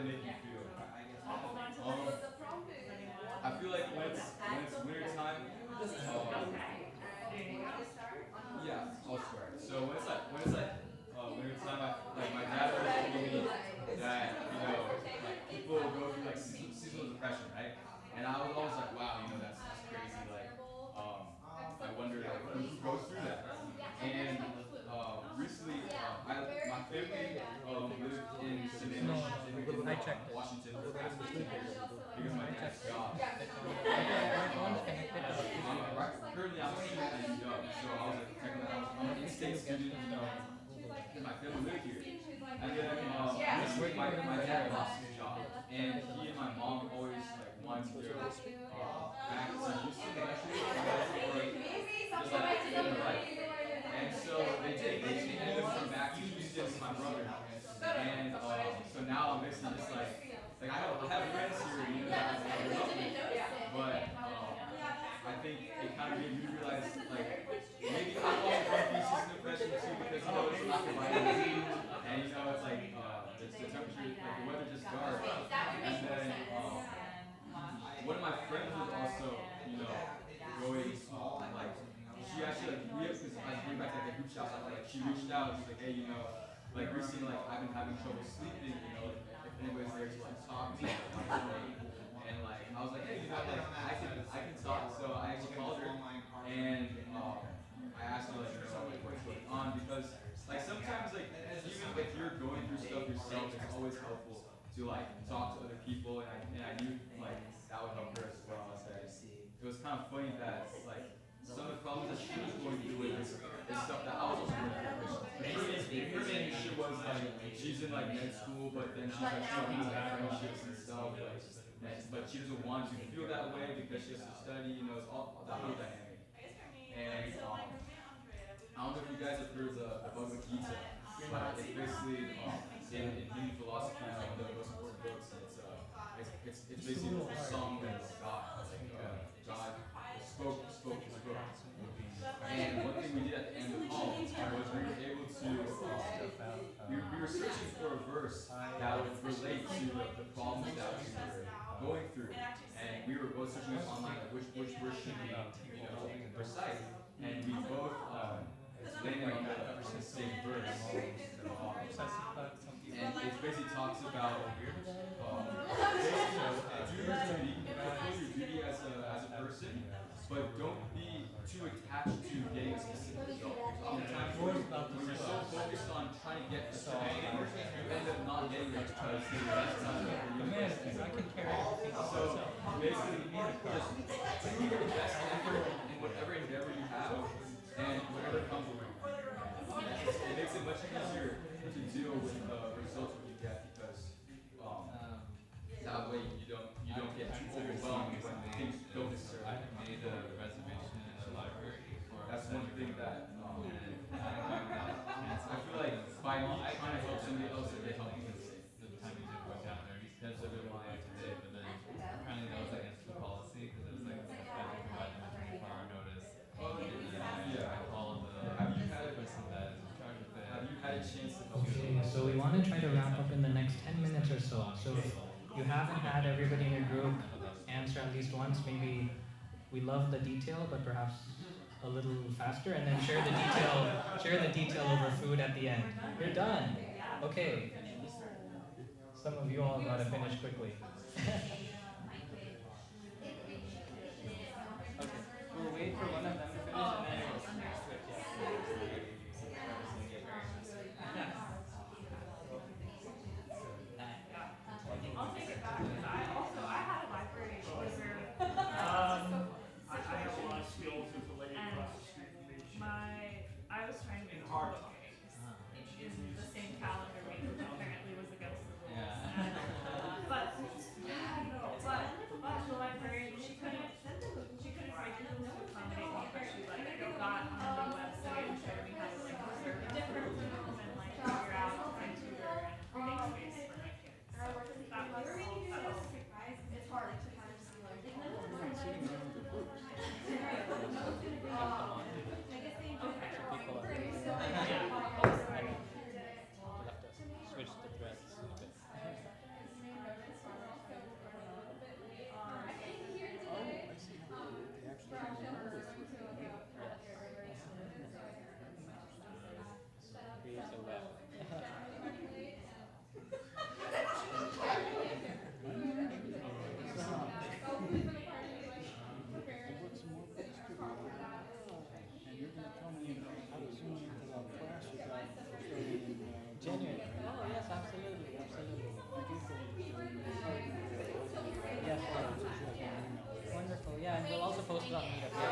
it make you feel? I feel like when it's winter time, yeah, I'll start. So winter time, like my dad always told me that like people go through like seasonal depression, right? And I was always like, wow, that's crazy. Like, I wonder like who goes through that. And recently, my family lived in Savannah, in I checked it. Washington for the past 15 years because my I dad's checked it. job. My phone's connected to the PC. Currently, I'm a student at UW, so I was like, technically, I'm an in-state student. My family lived here, and then recently my dad lost his job, and he and my mom always like wanted to go back to Houston eventually, just like in life. And so they ended up coming back to Houston with my brother, and so now I'm basically just like I have friends here, that I grew up with, but I think it kind of made me realize like maybe I'm also going through season depression too because it's lack of vitamin D, and it's like the temperature, like the weather just dark, and then one of my friends was also going like she actually like we have this like going back to like a group chat like she reached out and she's like, hey, like recently like I've been having trouble sleeping, like if anybody's there to like talk to me, and like I was like, hey, like I can talk. So I actually called her and I asked her like what's going on, because like sometimes like even if you're going through stuff yourself, it's always helpful to like talk to other people, and I knew like that would help her as well. So it was kind of funny that like some of the problems that she was going through is stuff that I was also going through. Her main issue was like she's in like med school, but then she's like struggling with friendships and stuff. But she doesn't want to feel that way because she has to study. It's all that whole dynamic. And I don't know if you guys have heard the Bhagavad Gita, but it's basically in Hindu philosophy, it's one of the most important books. And it's basically a song of God. Like God spoke. And one thing we did at the end of college was we were able to we were searching for a verse that would relate to the problems that we were going through, and we were both searching it online like which verse should we recite, and we both landed on the same verse. And it basically talks about do your duty, fulfill your duty as a person, but don't be too attached to getting a specific result. Oftentimes when you're so focused on trying to get a result, you end up not getting it because that's not what you're Man, I can carry everything so basically just put your best effort in whatever endeavor you have, and whatever comes with it. It makes it much easier to deal with the results that you get, because that way you don't get too overwhelmed when things don't necessarily. I made a reservation in the library for. That's one thing that I feel like by me trying to help somebody else, they help me the same. The time you did go down there, we scheduled it earlier today, but then apparently that was against the policy because it was like you had to provide them a 24-hour notice. Yeah. All of the Have you had person that is in charge of it. Have you had a chance to help? Okay, so we want to try to wrap up in the next 10 minutes or so. So if you haven't had everybody in your group answer at least once, maybe we love the detail, but perhaps a little faster, and then share the detail over food at the end. You're done. Okay. Some of you all gotta finish quickly. Okay. We'll wait for one of them to finish and then we'll switch. I'll take it back because I had a library wizard. I have a lot of skills as a lady across the street from me. I was trying to make Hard. bookings in the same calendar week, which apparently was against the rules. Yeah. But on meetup. Yeah,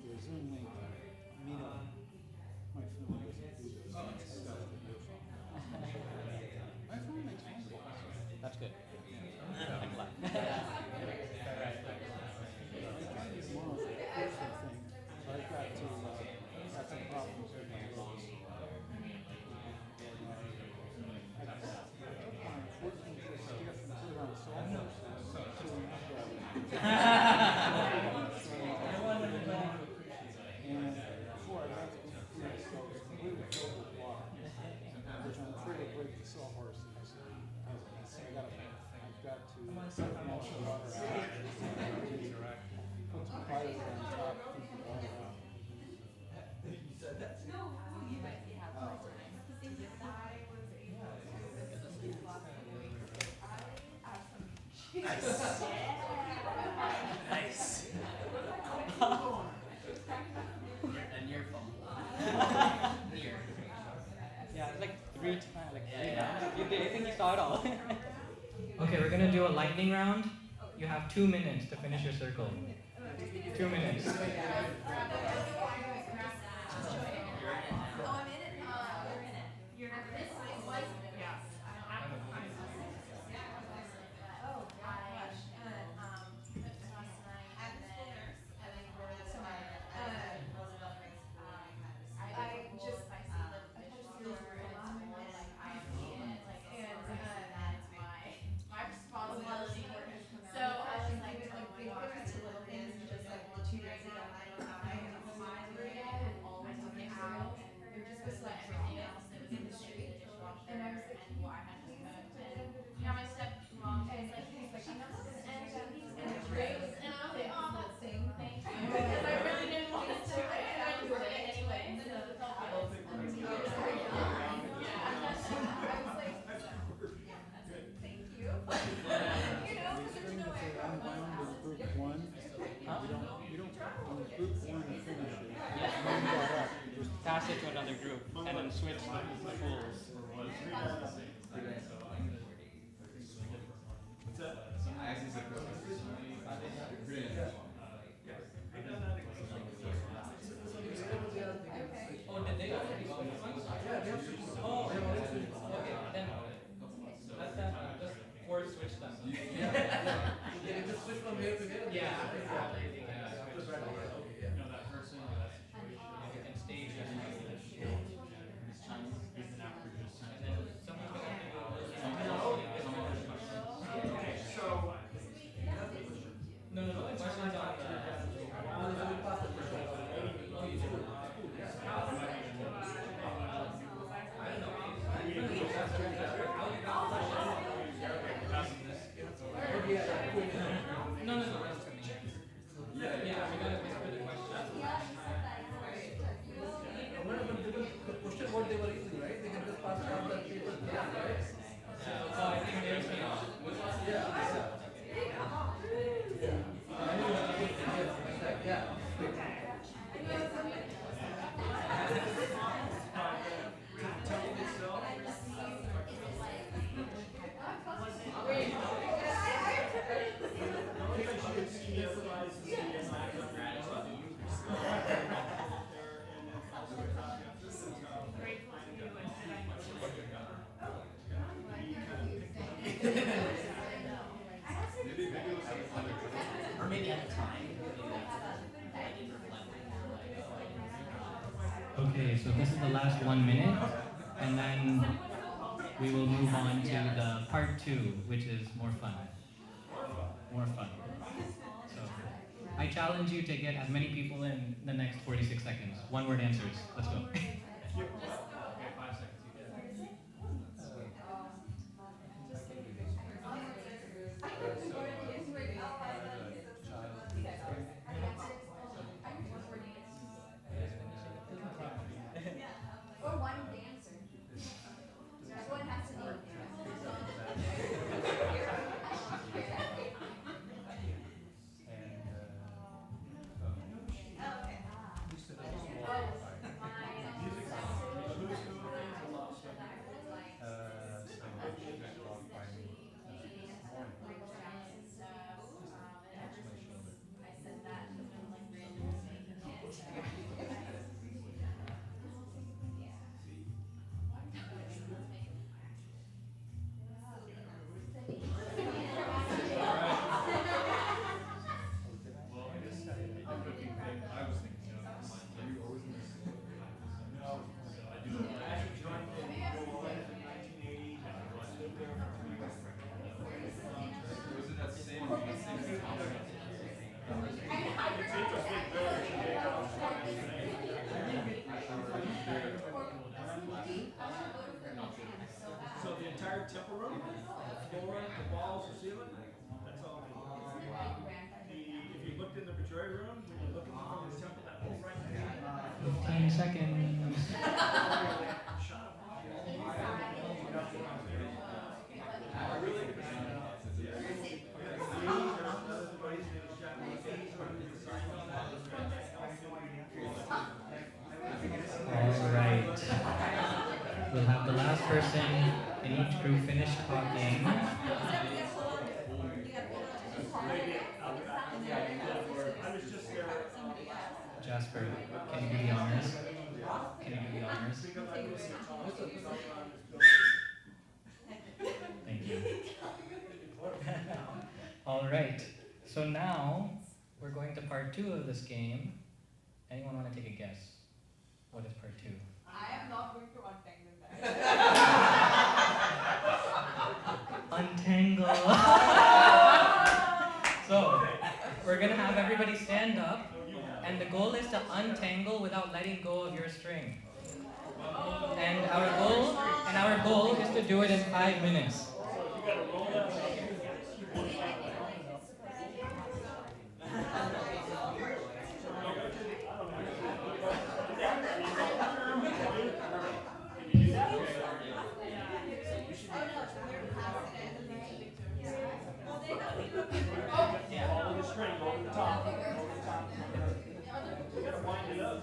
your Zoom link meetup. My phone doesn't do those stuff that your phone. My phone makes phone calls. that's good. I'm glad. I tried this tomorrow for a personal thing, but I've got some problems with my voice. I took my 14-foot stick and put it on Soulfest. And before I left, I was completely filled with water, which I'm afraid will break the sawhorses. I've got to set the water out. Put some plywood on top, keep the water out. Nice. And your phone. Near. Yeah, it's like three rounds. I think you saw it all. Okay, we're gonna do a lightning round. You have 2 minutes to finish your circle. 2 minutes. Pass it to another group and then switch the pools. Oh, did they already go? Oh, okay. Then just force switch them. Yeah. Or maybe at the time. Okay, so this is the last 1 minute, and then we will move on to the part 2, which is more fun. More fun. So I challenge you to get as many people in the next 46 seconds. One word answers. Let's go. Or one dancer. Everyone has to name temple room, the floor, the walls, the ceiling, that's all me. If you looked in the Bajori room, when you're looking from the temple, that whole right hand. 15 seconds. Alright. We'll have the last person in each group finish talking. Jasper, can you do the honors? Can you do the honors? Thank you. Alright, so now we're going to part 2 of this game. Anyone want to take a guess? What is part 2? I am not going to untangle that. Untangle. So, we're going to have everybody stand up, and the goal is to untangle without letting go of your string. And our goal is to do it in 5 minutes. Follow the string over the top. You gotta wind it up.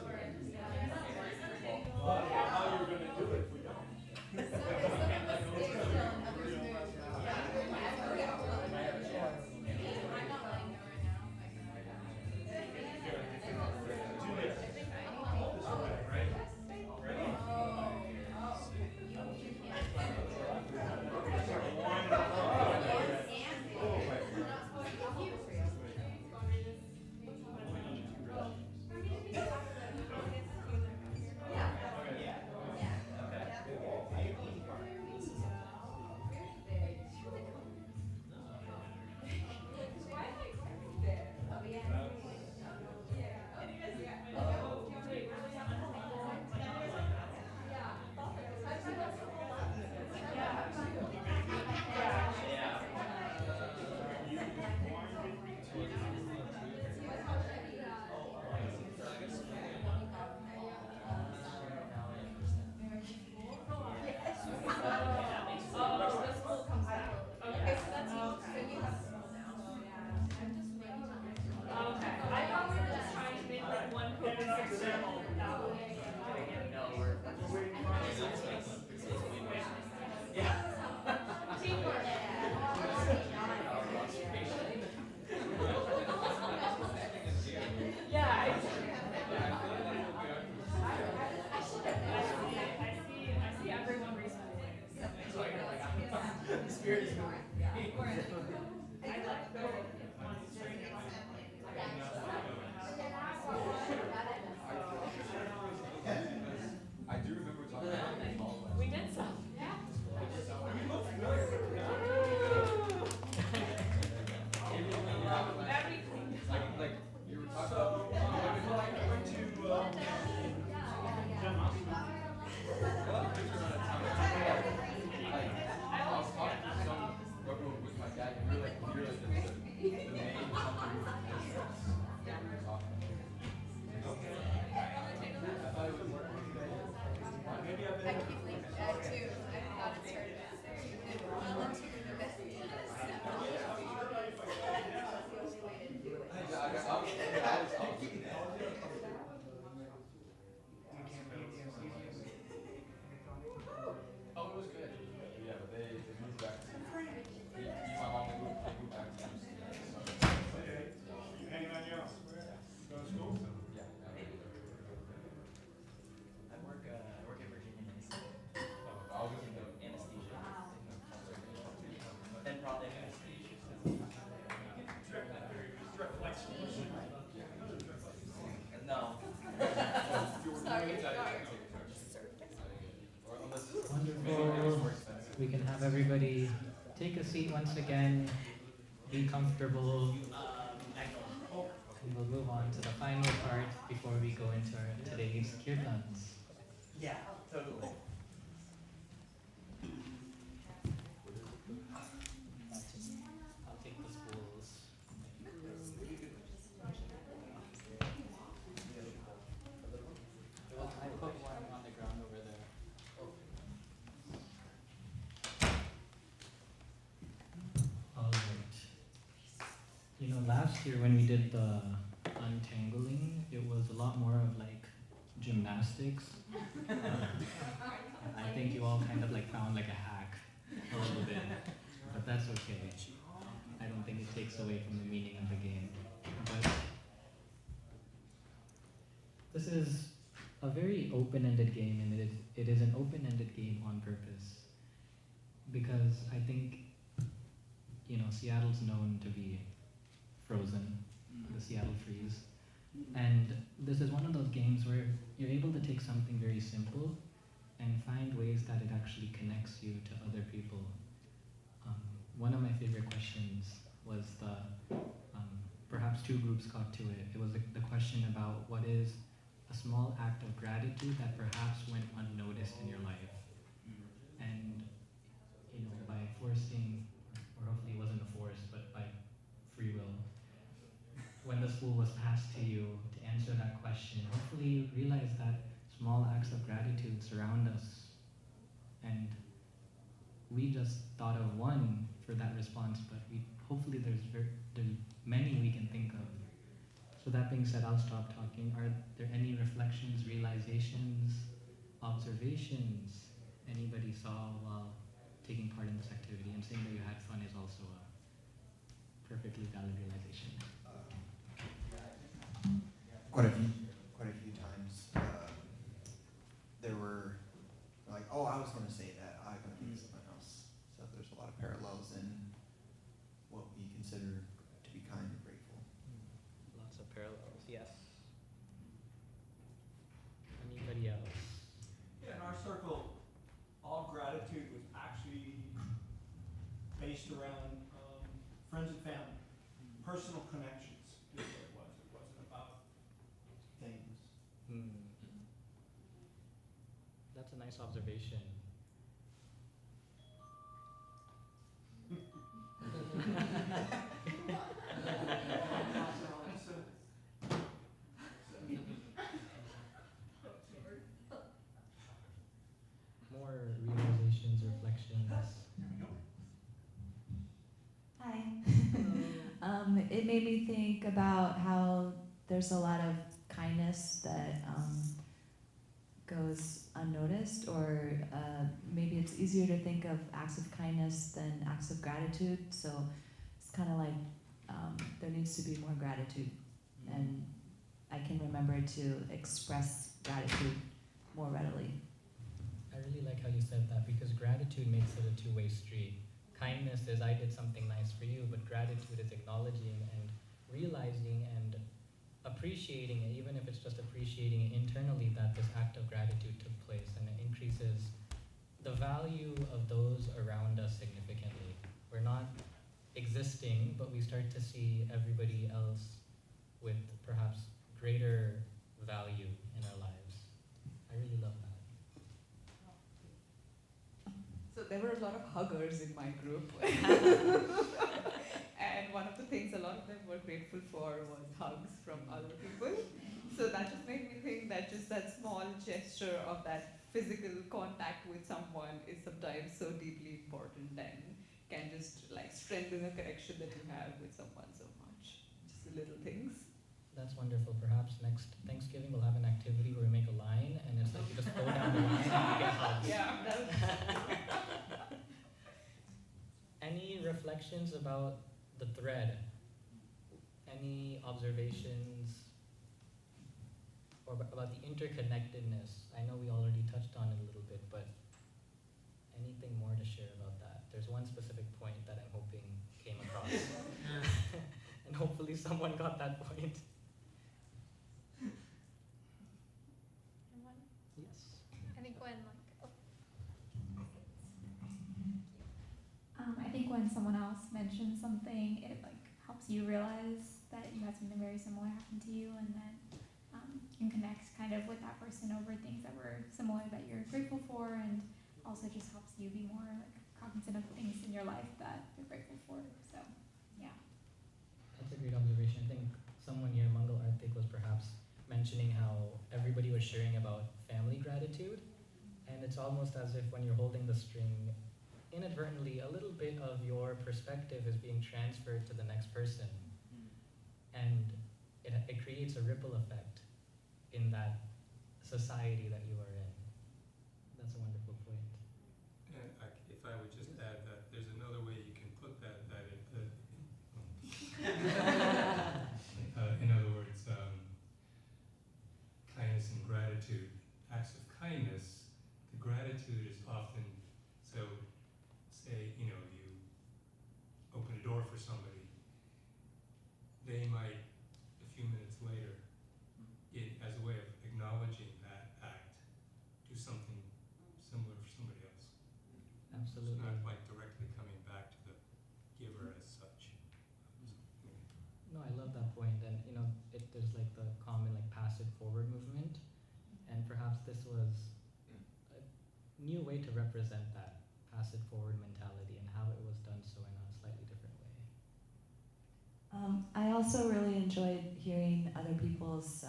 How you're gonna do it if we don't. Wonderful. We can have everybody take a seat once again, be comfortable. We will move on to the final part before we go into today's Kirtans. Yeah, totally. last year when we did the untangling, it was a lot more of like gymnastics. I think you all kind of like found like a hack a little bit, but that's okay. I don't think it takes away from the meaning of the game. But this is a very open-ended game, and it is an open-ended game on purpose, because I think, you know, Seattle's known to be frozen, the Seattle freeze, and this is one of those games where you're able to take something very simple and find ways that it actually connects you to other people. One of my favorite questions was perhaps two groups got to it. It was the question about what is a small act of gratitude that perhaps went unnoticed in your life. And, you know, by forcing, or hopefully it wasn't a force, but by free will, when the school was passed to you to answer that question, hopefully you realize that small acts of gratitude surround us. And we just thought of one for that response, but hopefully there's many we can think of. So that being said, I'll stop talking. Are there any reflections, realizations, observations anybody saw while taking part in this activity? And saying that you had fun is also a perfectly valid realization. Quite a few times, there were like, oh, I was going to say that, I'm going to think something else. So there's a lot of parallels in what we consider to be kind and grateful. Lots of parallels, yes. Anybody else? Yeah, in our circle, all gratitude was actually based around friends and family, personal connections is what it was. It wasn't about things. That's a nice observation. More realizations, reflections. Hi. It made me think about how there's a lot of kindness that goes unnoticed, or maybe it's easier to think of acts of kindness than acts of gratitude. So it's kind of like there needs to be more gratitude, and I can remember to express gratitude more readily. I really like how you said that, because gratitude makes it a two-way street. Kindness is I did something nice for you, but gratitude is acknowledging and realizing and appreciating it, even if it's just appreciating it internally, that this act of gratitude took place, and it increases the value of those around us significantly. We're not existing, but we start to see everybody else with perhaps greater value in our lives. I really love that. So there were a lot of huggers in my group. And one of the things a lot of them were grateful for was hugs from other people. So that just made me think that just that small gesture of that physical contact with someone is sometimes so deeply important and can just like strengthen a connection that you have with someone so much. Just the little things. That's wonderful. Perhaps next Thanksgiving we'll have an activity where we make a line, and it's like you just go down the line and you get hugs. Yeah. Any reflections about the thread? Any observations or about the interconnectedness? I know we already touched on it a little bit, but anything more to share about that? There's one specific point that I'm hoping came across. And hopefully someone got that point. Yes. I think when I think when someone else mentions something, it like helps you realize that you had something very similar happen to you, and then you can connect kind of with that person over things that were similar that you're grateful for, and also just helps you be more like cognizant of things in your life that you're grateful for. So, yeah. That's a great observation. I think someone near Mangal Artik was perhaps mentioning how everybody was sharing about family gratitude, and it's almost as if when you're holding the string, inadvertently a little bit of your perspective is being transferred to the next person. and it creates a ripple effect in that society that you are in. That's a wonderful point. And if I would just add that there's another way you can put that in other words, kindness and gratitude. Acts of kindness, the gratitude is often, so say, you open a door for somebody, they might, a few minutes later, as a way of acknowledging that act, do something similar for somebody else. Absolutely. It's not like directly coming back to the giver as such. No, I love that point, and there's like the common like passive forward movement, and perhaps this was a new way to represent that passive forward mentality and how it was done so in a slightly different way. I also really enjoyed hearing other people's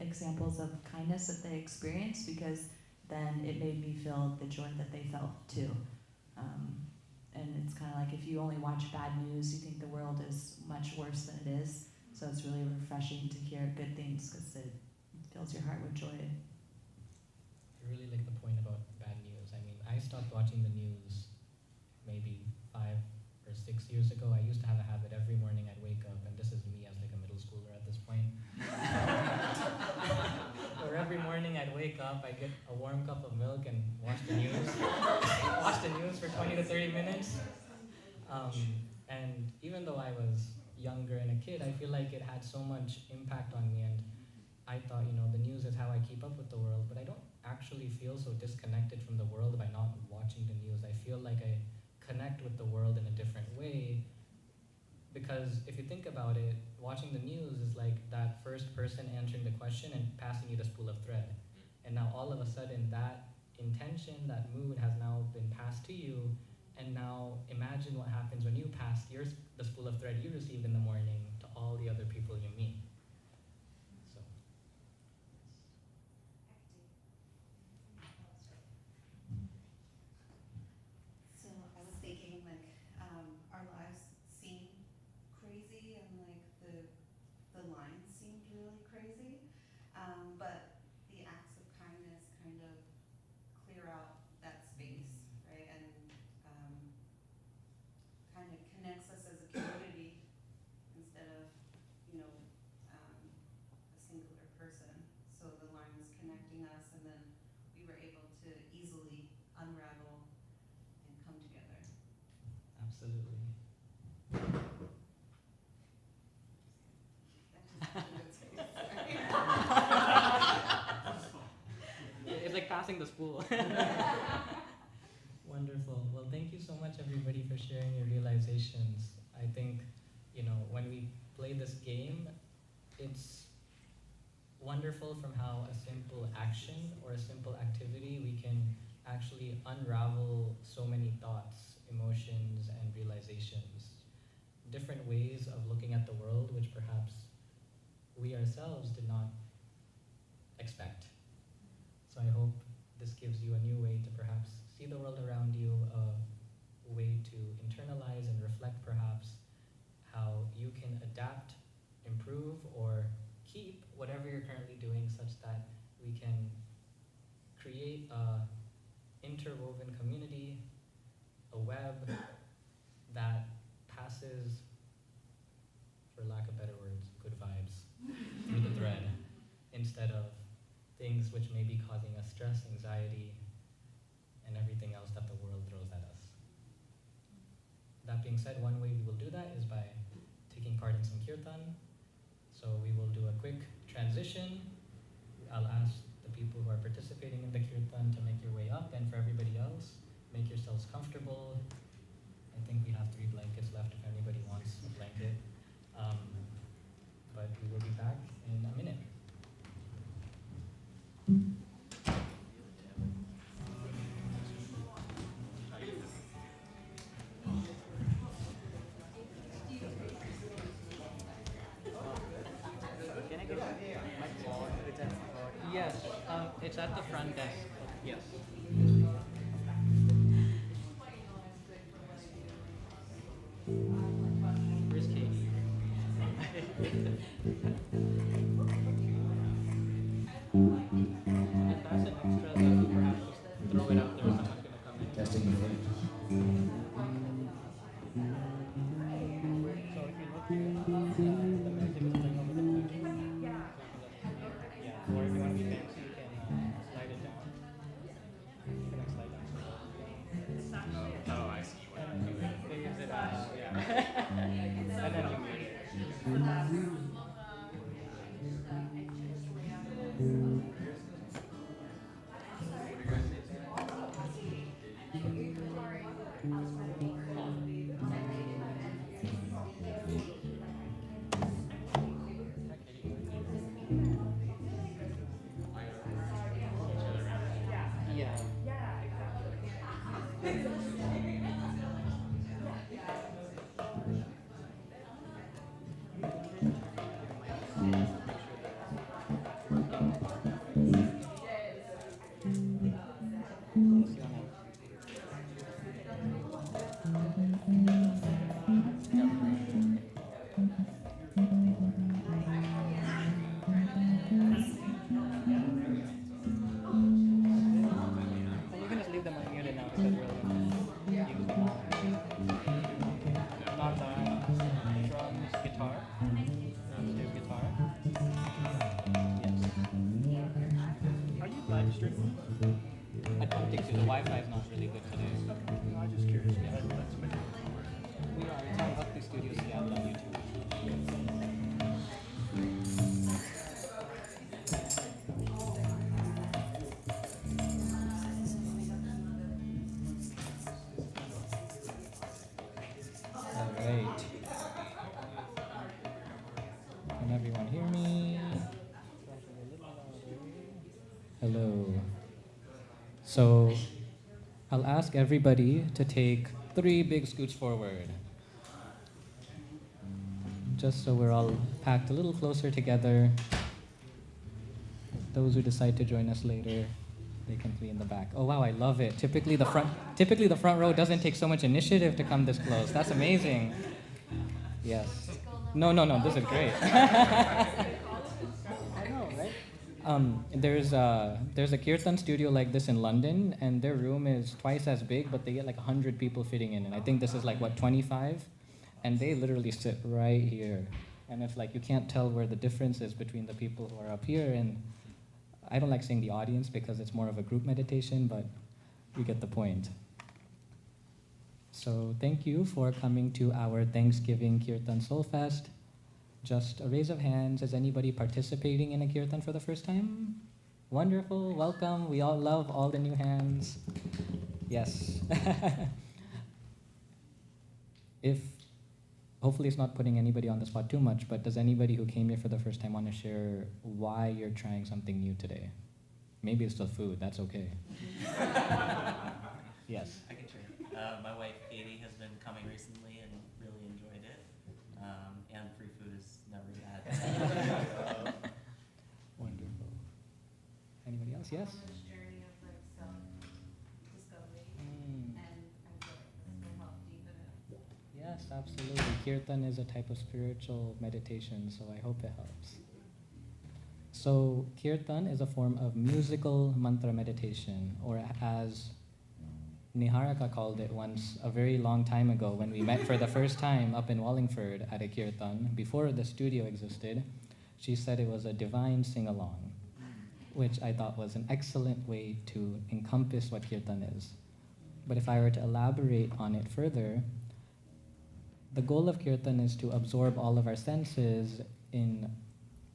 examples of kindness that they experienced, because then it made me feel the joy that they felt too. And it's kind of like if you only watch bad news, you think the world is much worse than it is. So it's really refreshing to hear good things because it fills your heart with joy. I really like the point about bad news. I mean, I stopped watching the news maybe 5 or 6 years ago. I used to have a habit every morning I'd wake up, and this is me as like a middle schooler at this point. Or every morning I'd wake up, I'd get a warm cup of milk and watch the news. Watch the news for 20 to 30 minutes. And even though I was younger and a kid, I feel like it had so much impact on me, and I thought, the news is how I keep up with the world, but I don't actually feel so disconnected from the world by not watching the news. I feel like I connect with the world in a different way, because if you think about it, watching the news is like that first person answering the question and passing you the spool of thread. And now all of a sudden that intention, that mood has now been passed to you, and now imagine what happens when you pass the spool of thread you received in the morning to all the other people you meet. So I was thinking, our lives seem crazy, and the lines seemed really crazy, but the acts of kindness kind of clear out that space, right, and kind of connects us as a community instead of, a singular person. So the line was connecting us, and then we were able to easily unravel and come together. Absolutely. It's like passing the spool. Wonderful. Well, thank you so much, everybody, for sharing your realizations. I think, when we play this game, it's wonderful from how a simple action or a simple activity, we can actually unravel so many thoughts, emotions, and realizations. Different ways of looking at the world, which perhaps we ourselves did not expect. So I hope this gives you a new way to perhaps see the world around you, a way to internalize and reflect perhaps how you can adapt, improve, or keep whatever you're currently doing, such that we can create a interwoven community, a web that passes, for lack of better words, good vibes through the thread, instead of things which may be causing us stress, anxiety, and everything else that the world throws at us. That being said, one way we will do that is by taking part in some Kirtan. So we will do a quick transition. I'll ask the people who are participating in the Kirtan to make your way up, and for everybody else, make yourselves comfortable. I think we have 3 blankets left if anybody wants a blanket. But we will be back in a minute. Can I get my phone? Yes, it's at the front desk. Yes. Where's Katie? Or if you want to be fancy, you can slide it down. You can like slide down. Oh, I see. And it figures it out. Yeah. And then you mute it. Yeah. Well, you can just leave them unmuted now because we're using them. Not drums, guitar. Let's do guitar. Yes. Are you live streaming? I don't think so. The Wi-Fi is not really good today. No, I'm just curious. Yeah. Let's make it. We are. It's on Bhakti Studio Seattle on YouTube. All right. Can everyone hear me? Hello. So, I'll ask everybody to take 3 big scoots forward. Just so we're all packed a little closer together. Those who decide to join us later, they can be in the back. Oh wow, I love it. Typically the front row doesn't take so much initiative to come this close. That's amazing. Yes. No, this is great. I know, right? There's a Kirtan studio like this in London, and their room is twice as big, but they get like 100 people fitting in. And I think this is like, what, 25? And they literally sit right here. And it's like, you can't tell where the difference is between the people who are up here. And I don't like saying the audience because it's more of a group meditation, but you get the point. So thank you for coming to our Thanksgiving Kirtan Soulfest. Just a raise of hands. Is anybody participating in a Kirtan for the first time? Wonderful, welcome. We all love all the new hands. Yes. Hopefully it's not putting anybody on the spot too much, but does anybody who came here for the first time want to share why you're trying something new today? Maybe it's the food, that's okay. Yes. I can share. My wife Katie has been coming recently and really enjoyed it. And free food is never bad. Wonderful. Anybody else? Yes? On this journey of like self-discovery, and I feel like this will help deepen it. Yes, absolutely. Kirtan is a type of spiritual meditation, so I hope it helps. So Kirtan is a form of musical mantra meditation, or as Niharika called it once a very long time ago when we met for the first time up in Wallingford at a Kirtan, before the studio existed. She said it was a divine sing-along, which I thought was an excellent way to encompass what Kirtan is. But if I were to elaborate on it further, the goal of Kirtan is to absorb all of our senses in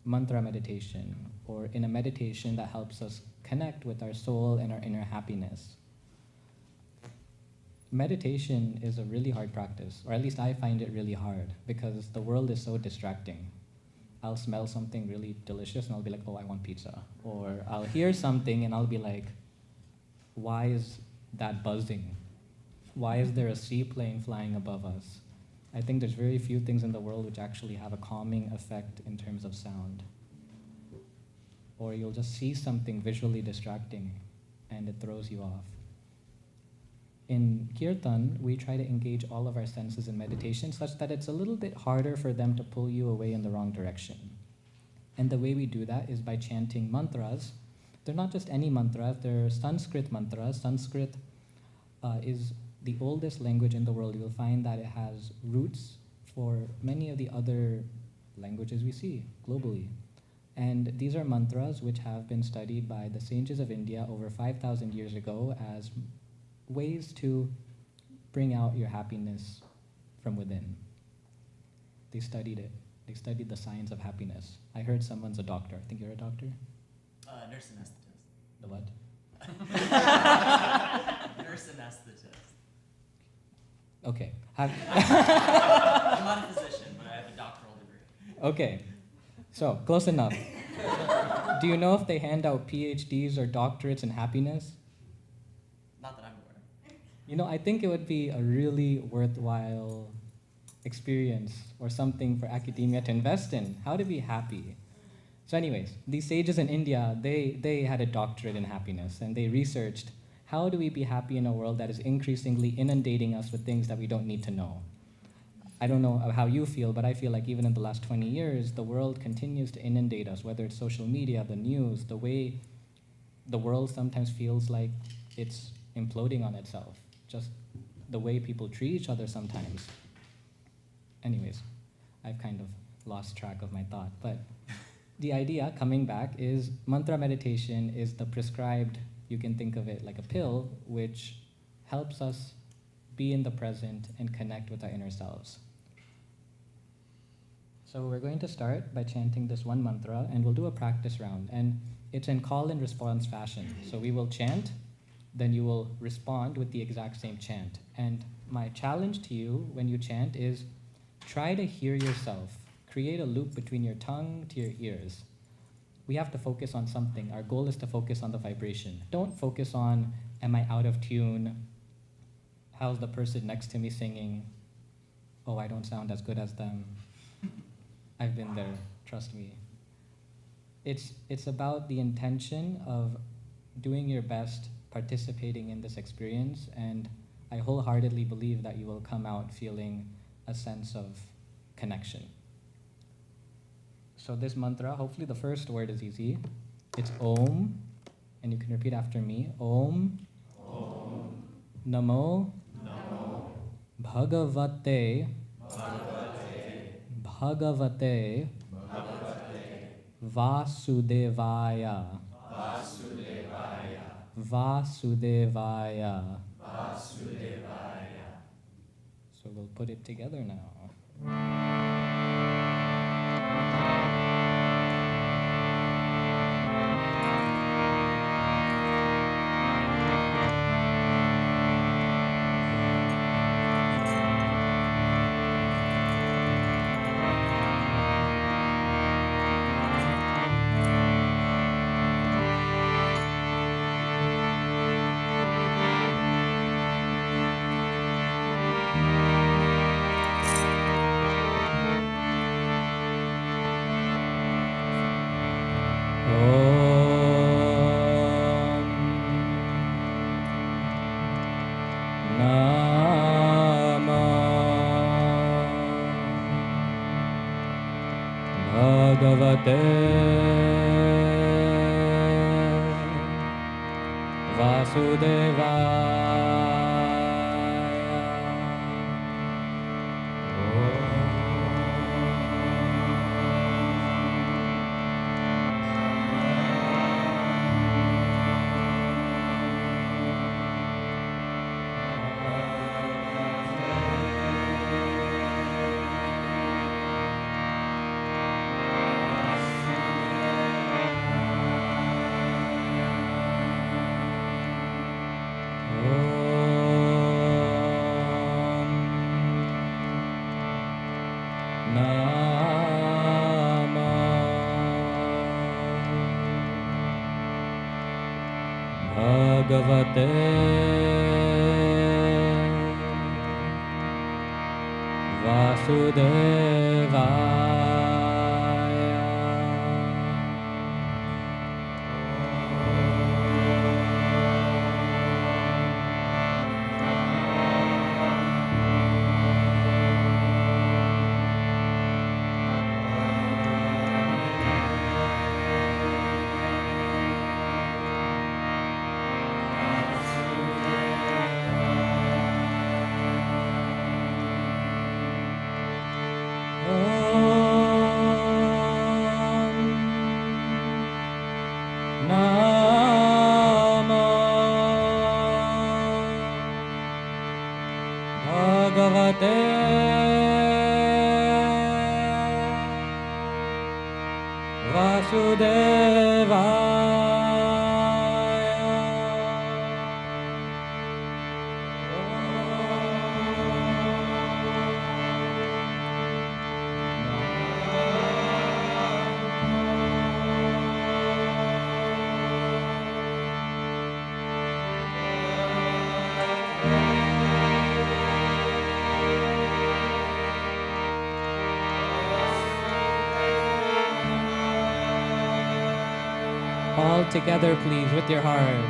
mantra meditation, or in a meditation that helps us connect with our soul and our inner happiness. Meditation is a really hard practice, or at least I find it really hard, because the world is so distracting. I'll smell something really delicious and I'll be like, oh, I want pizza. Or I'll hear something and I'll be like, why is that buzzing? Why is there a seaplane flying above us? I think there's very few things in the world which actually have a calming effect in terms of sound. Or you'll just see something visually distracting and it throws you off. In Kirtan, we try to engage all of our senses in meditation such that it's a little bit harder for them to pull you away in the wrong direction. And the way we do that is by chanting mantras. They're not just any mantras, they're Sanskrit mantras. Sanskrit is the oldest language in the world. You'll find that it has roots for many of the other languages we see globally. And these are mantras which have been studied by the sages of India over 5,000 years ago as ways to bring out your happiness from within. They studied it. They studied the science of happiness. I heard someone's a doctor. I think you're a doctor? Nurse anesthetist. The what? Nurse anesthetist. Okay. I'm not a physician, but I have a doctoral degree. Okay. So, close enough. Do you know if they hand out PhDs or doctorates in happiness? Not that I'm aware. You know, I think it would be a really worthwhile experience or something for academia to invest in. How to be happy. So anyways, these sages in India, they had a doctorate in happiness, and they researched how do we be happy in a world that is increasingly inundating us with things that we don't need to know. I don't know how you feel, but I feel like even in the last 20 years, the world continues to inundate us, whether it's social media, the news, the way the world sometimes feels like it's imploding on itself, just the way people treat each other sometimes. Anyways, I've kind of lost track of my thought, but the idea, coming back, is mantra meditation is the prescribed, you can think of it like a pill, which helps us be in the present and connect with our inner selves. So we're going to start by chanting this one mantra, and we'll do a practice round, and it's in call and response fashion. So we will chant, then you will respond with the exact same chant. And my challenge to you when you chant is try to hear yourself. Create a loop between your tongue to your ears. We have to focus on something. Our goal is to focus on the vibration. Don't focus on, am I out of tune? How's the person next to me singing? Oh, I don't sound as good as them. I've been there, trust me. It's about the intention of doing your best, participating in this experience, and I wholeheartedly believe that you will come out feeling a sense of connection. So this mantra, hopefully the first word is easy. It's Om, and you can repeat after me. Om, Om. Namo, Namo. Bhagavate, Bhagavate, Vasudevaya, Vasudevaya. So we'll put it together now. Bhagavate Vasudevaya. Bhagavate Vasudevaya. Bhagavate All together, please, with your heart.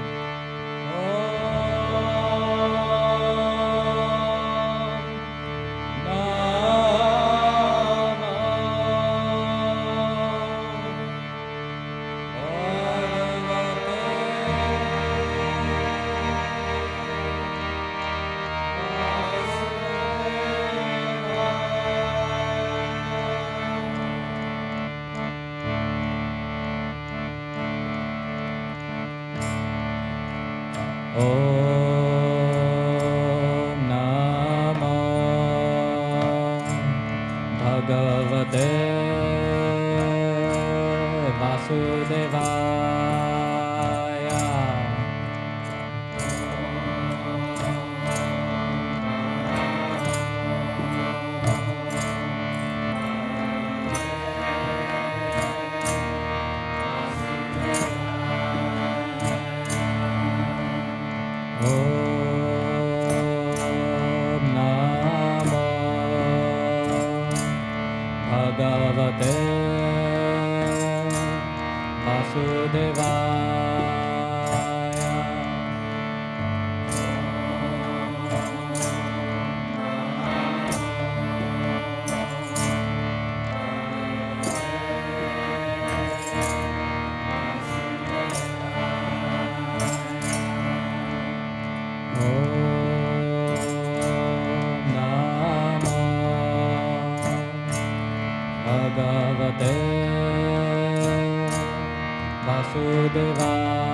Om Namo Bhagavate Vasudevaya. Om Namo Bhagavate Vasudevaya. Bhagavate Vasudevaya.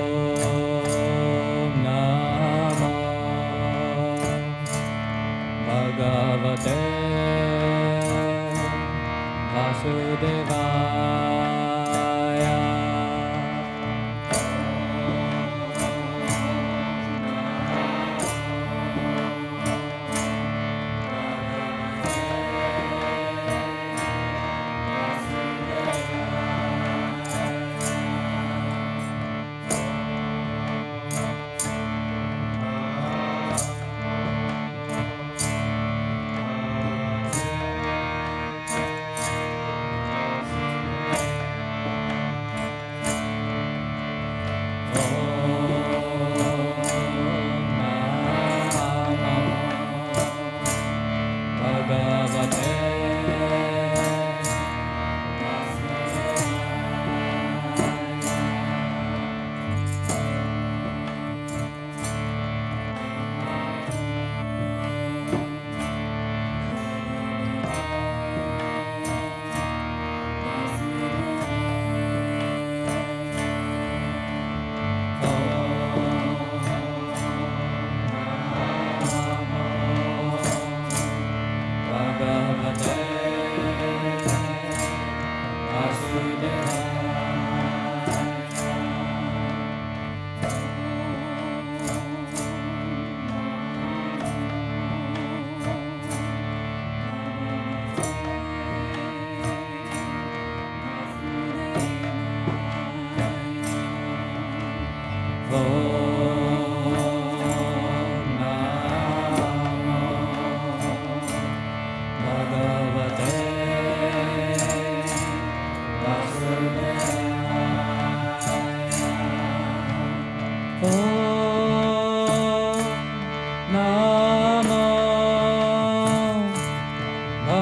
Om Namo Bhagavate Vasudevaya.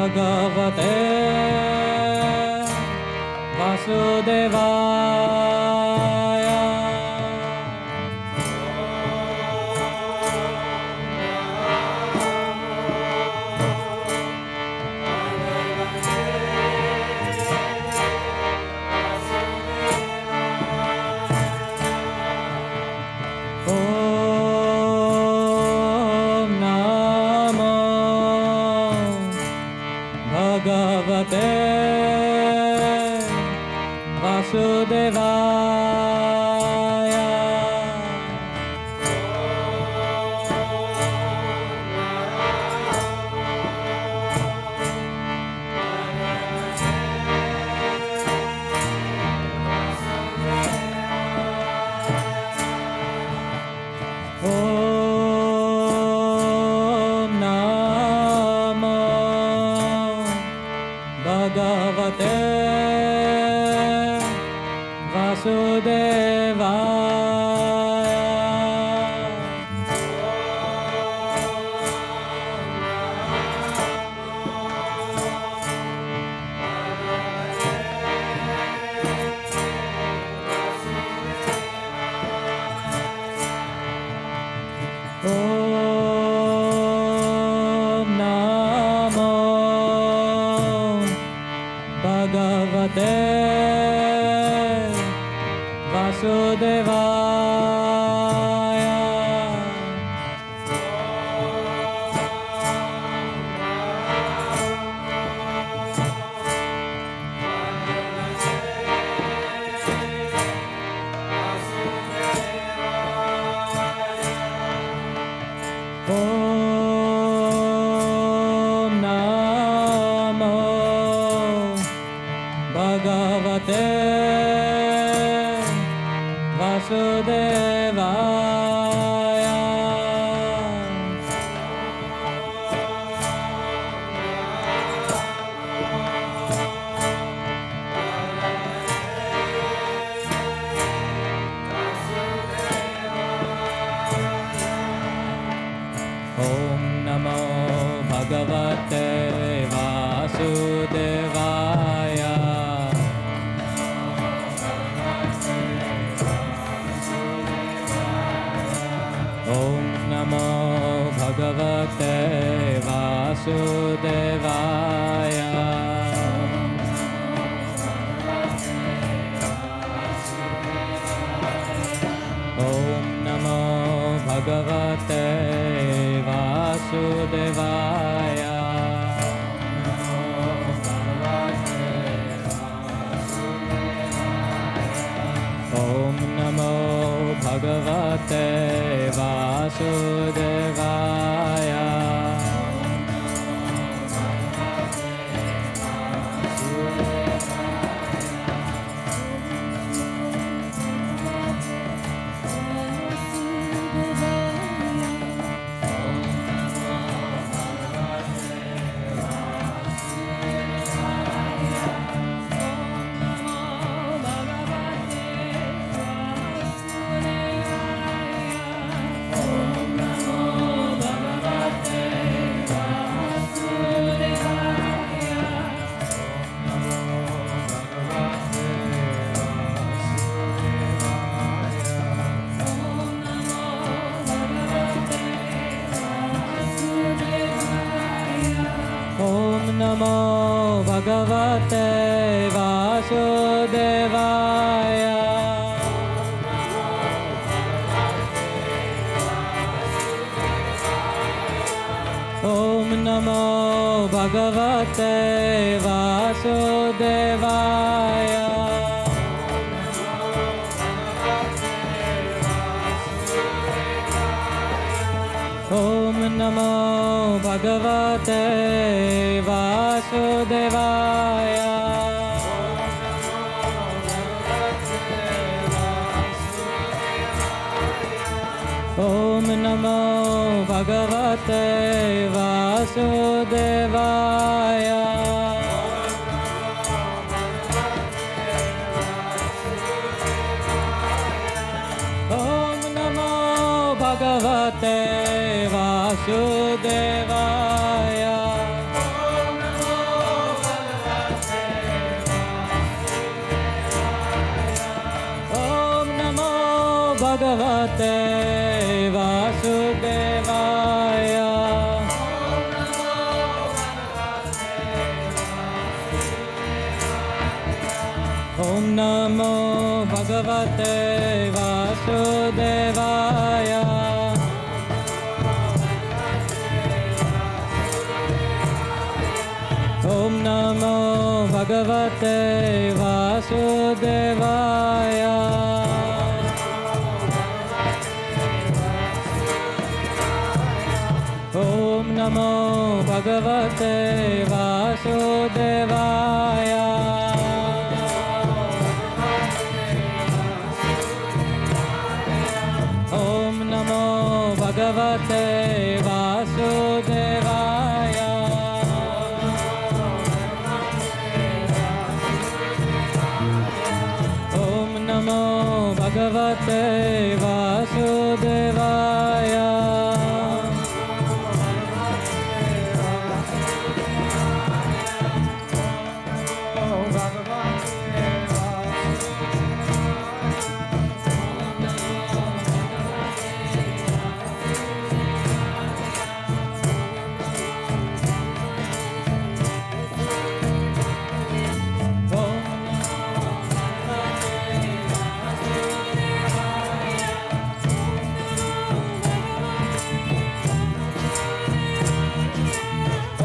Bhagavate Vasudevaya. Om Namo Bhagavate Vasudevaya. Om Namo Bhagavate Om Namo Bhagavate Vasudevaya. Om Namo Bhagavate Vasudevaya. Om Namo Bhagavate Vasudevaya. Om Namo Bhagavate Vasudevaya. Om Namo Bhagavate Vasudevaya. Om Namo Bhagavate Vasudevaya. Om Namo Bhagavate Vasudevaya. Om Namo Bhagavate Vasudevaya. Om Namo Bhagavate Vasudevaya. Om Namo Bhagavate Vasudevaya. Om Namo Bhagavate Vasudevaya. Om Namo Bhagavate Vasudevaya. Om Namo Bhagavate Vasudevaya. Bhagavate Vasudevaya. Om Namo Bhagavate Vasudevaya. Om Namo Bhagavate Vasudevaya. Om Namo Bhagavate Vasudevaya.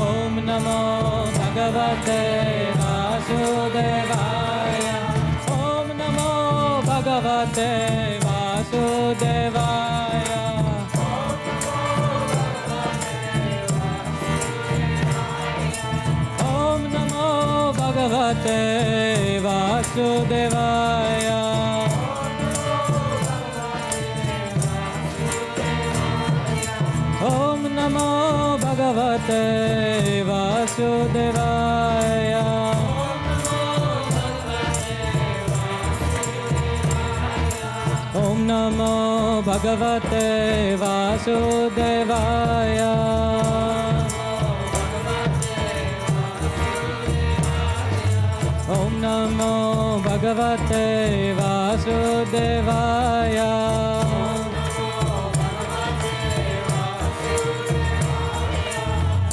Om Namo Bhagavate Vasudevaya. Om Namo Bhagavate Vasudevaya. Om Namo Bhagavate Vasudevaya. Om Namo Bhagavate Vasudevaya. Om Namo Bhagavate Vasudevaya. Om Namo Bhagavate Vasudevaya.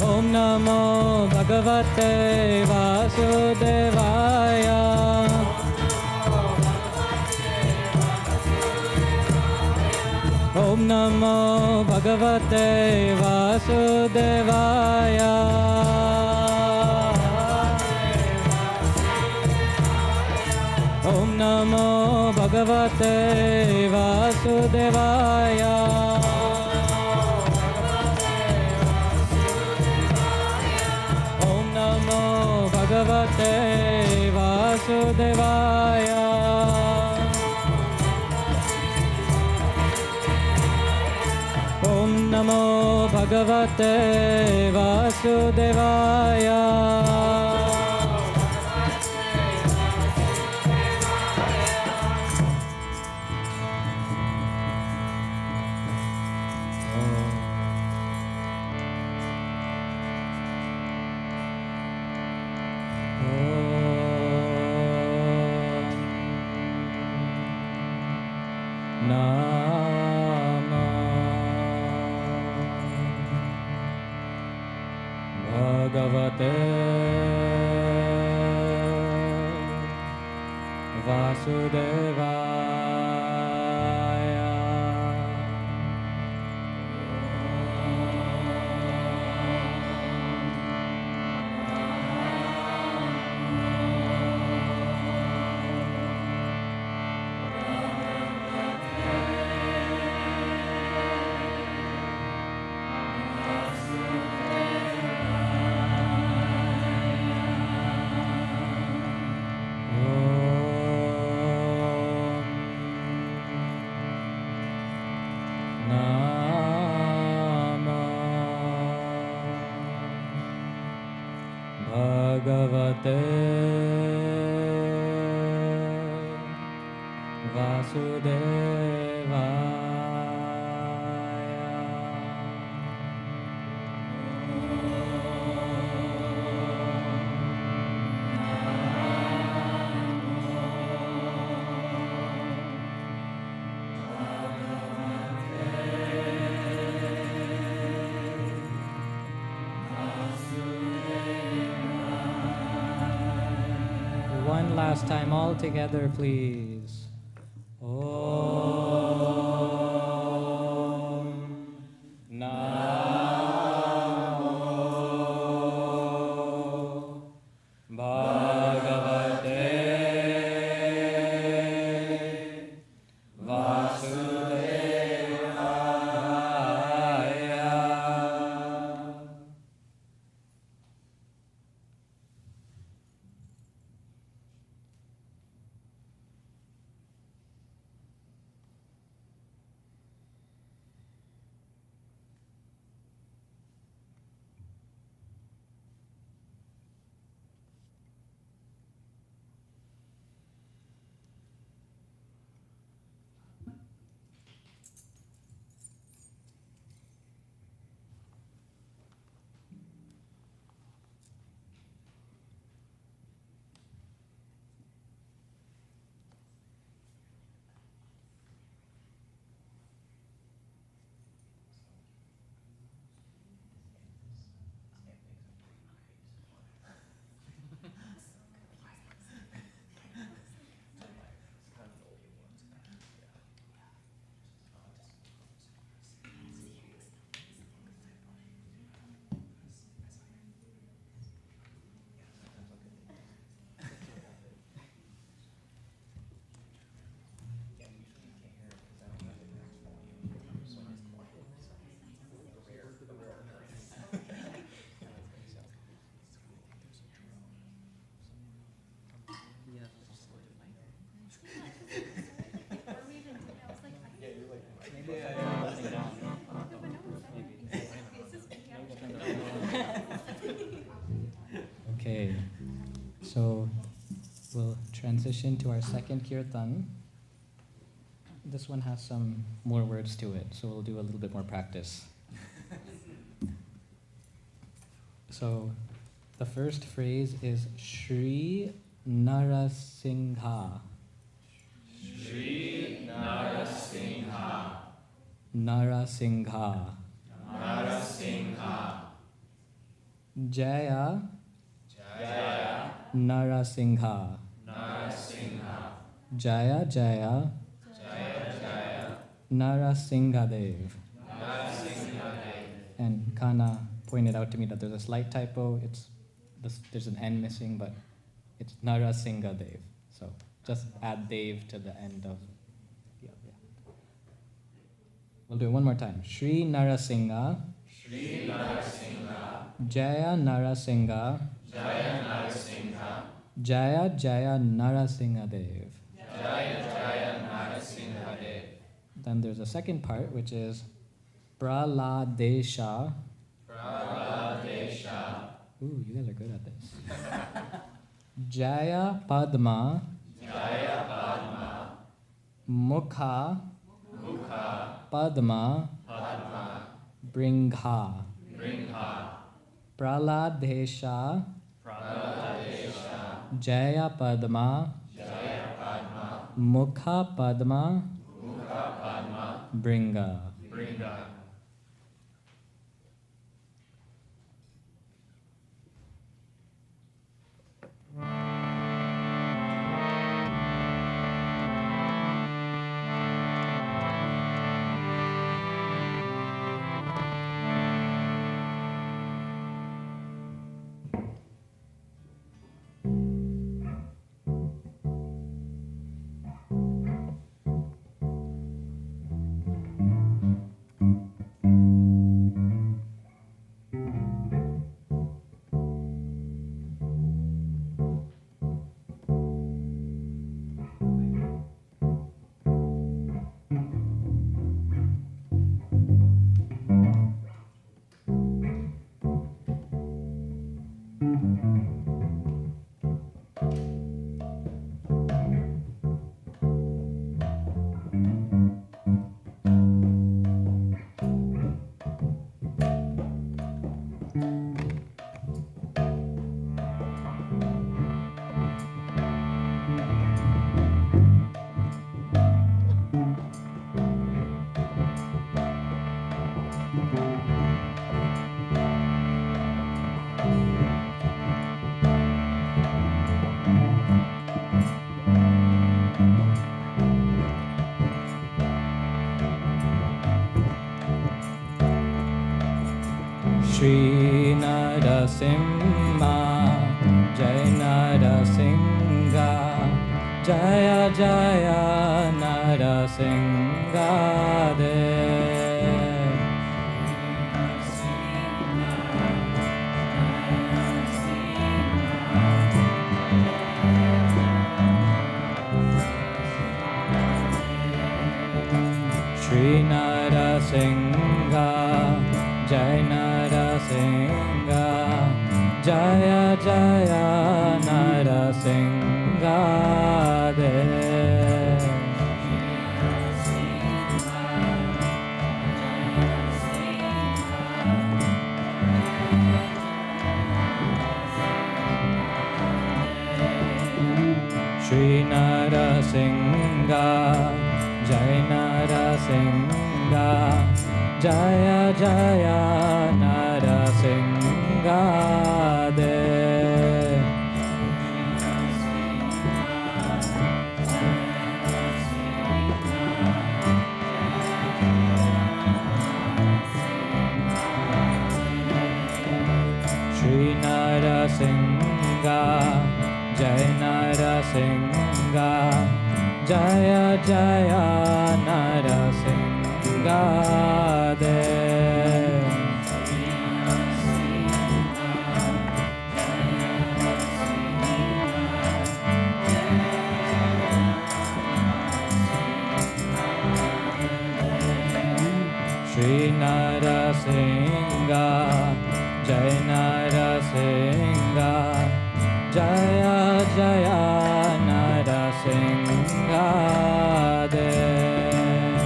Om Namo Bhagavate Vasudevaya. Om Namo Bhagavate Vasudevaya. Om Namo Bhagavate Vasudevaya. Om Namo Bhagavate Vasudevaya. Om Namo Bhagavate Vasudevaya. Nama Bhagavate Vasudevaya. Bhagavate One last time, all together, please. Om Namo Bhagavate Okay, so we'll transition to our second kirtan. This one has some more words to it, so we'll do a little bit more practice. So the first phrase is Shri Narasingha. Shri Narasingha. Narasingha. Narasingha. Jaya Jaya Narasingha. Narasingha. Jaya Jaya Jaya Jaya Narasingadev. Narasinghadev. And Kana pointed out to me that there's a slight typo. There's an N missing, but it's Narasingadev. So just add Dev to the end of. Yeah. We'll do it one more time. Shri Narasingha. Shri Narasingha. Jaya Narasingha. Jaya Narasingha. Jaya Jaya Narasingadev. Jaya Jaya Narasinghadev. Then there's a second part, which is Praladesha. Praladesha. Ooh, you guys are good at this. Jaya Padma. Jaya Padma. Mukha. Mukha. Padma. Padma. Bringha. Bringha. Praladesha. Praladesha. Jaya Padma. Jaya Padma. Mukha Padma. Mukha Padma. Bringa. Bringa. Shri Narasimha, Jai Narasingha, Jaya Jaya Narasingadev. Shri Narasingha, Jai Narasingha, Jaya Jaya Narasingadev. Shri Narasingha, Jai Narasingha, Jaya Jaya Narasingadev. Shri Narasingha, Jai Narasingha, Jaya Jaya Narasingadev. Shri Narasingha Jai Narasingha Jaya Jaya Narasingha Dev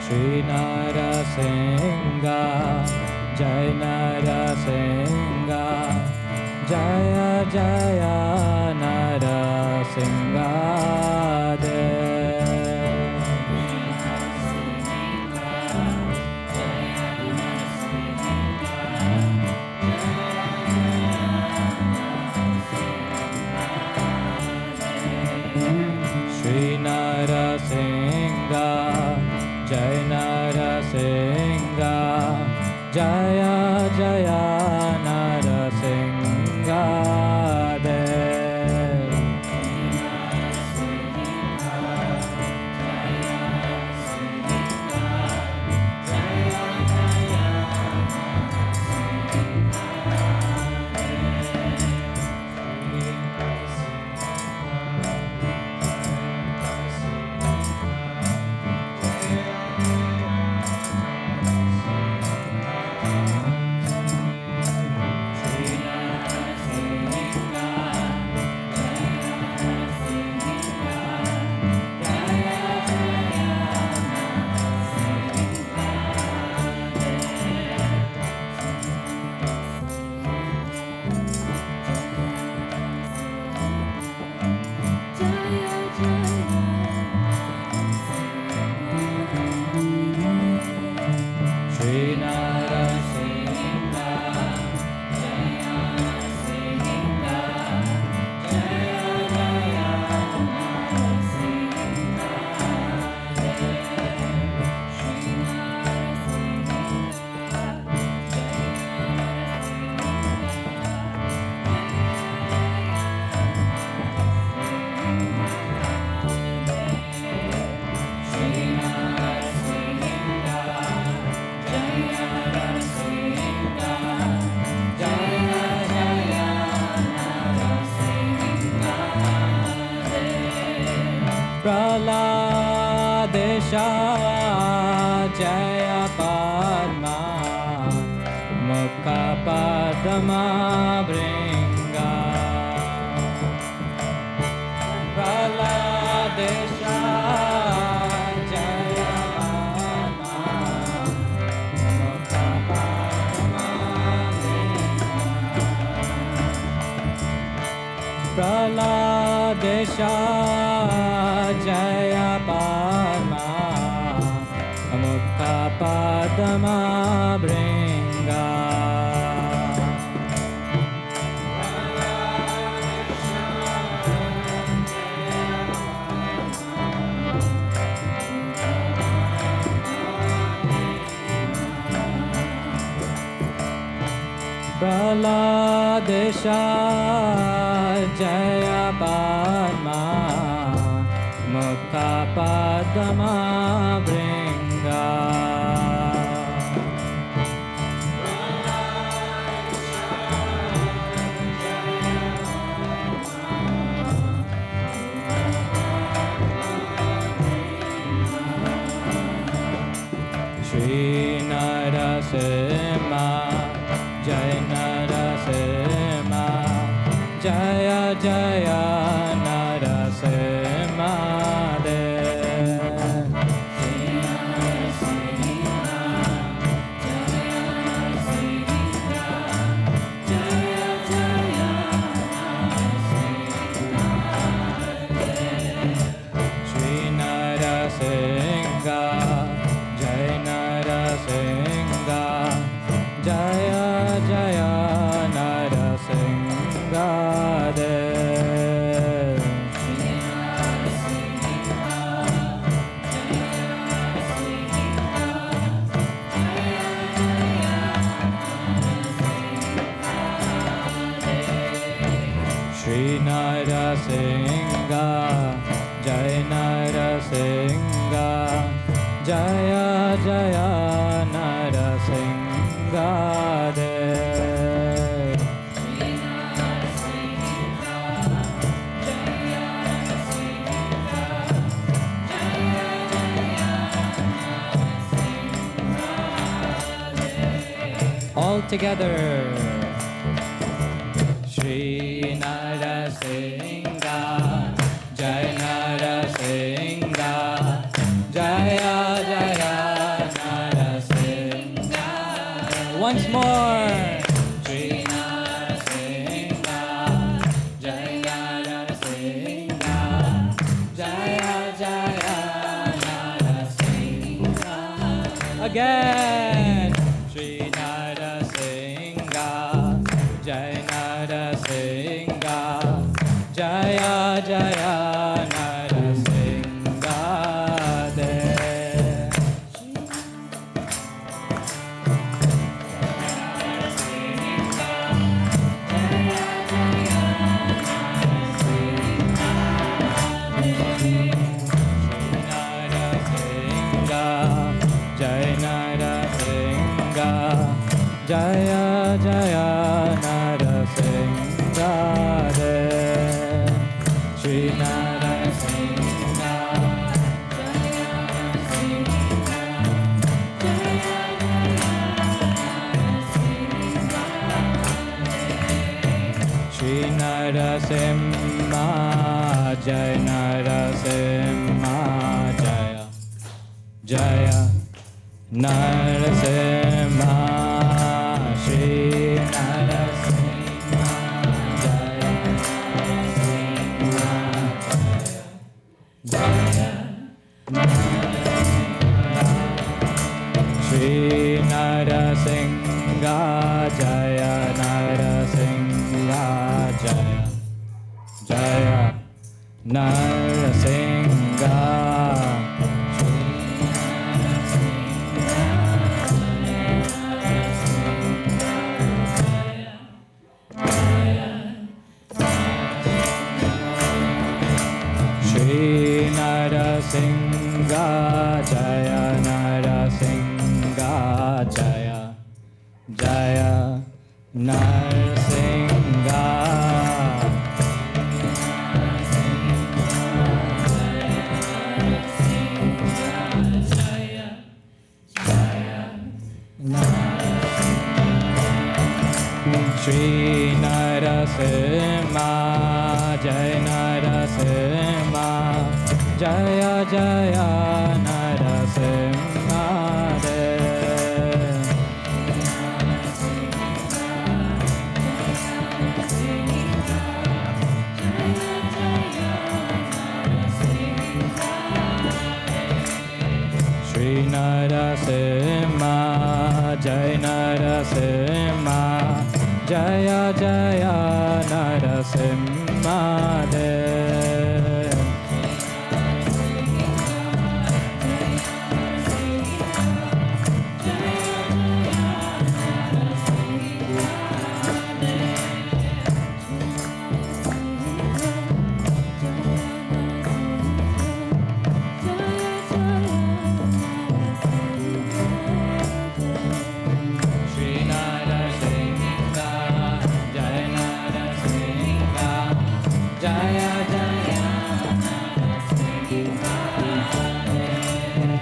Shri Narasingha Jai Narasingha Jaya Jaya Narasingha Dev Shri Narasingha Jai Narasingha Jaya Jaya Narasingha Dev Shri Narasingha Jaya Narasingha Jaya Jaya Narasingha Dev Shri Narasingha Praladesha Jaya Padma Mukha Padma Bringa Praladesha Jaya Padma Mukha Padma Bringa Praladesha Jaya Padma Mukha Padma Bringa Praladesha Jaya Padma Mukha Padma Bringa Shri Narasimha Jai Narasimha Jaya Jaya Narasimha Dev Shri Narasimha Jaya Narasimha Jaya Jaya Narasimha Dev Shri Narasingha Jai Narasingha Jaya Jaya Narasingha Dev Shri Narasingha Jaya Narasingha Jaya Jaya Narasingha Dev Shri Narasingha Jai Narasingha Jaya Jaya Narasingha All together. Shri Narasingha, Jai Narasingha, Jaya Jaya Narasingha. Once more. Shri Narasingha, Jai Narasingha, Jaya Jaya Narasingha. Again. Shri Narasingha, Jai Narasingha, Jaya Jaya Narasingha Dev. Jai Narasingha, Jaya Jaya Narasingha Dev. Shri Narasingha, Shri Narasimha, Jai Narasimha, Jaya Jaya Narasimha, Shri Narasimha, Jaya Narasimha, Jaya Narasimha, Shri Narasingha, Jaya Narasingha, Jaya Jaya Narasingha. Shri Narasingha, Jaya Narasingha, Jaya Jaya Narasingha. Shri Narasimha, Jai Narasimha, Jaya Jaya Narasimha Dev. Shri Narasimha, Jai Narasimha, Jaya Jaya Narasimha Dev. Shri Narasingha, Jai Narasingha, Jaya Jaya Narasingha Dev.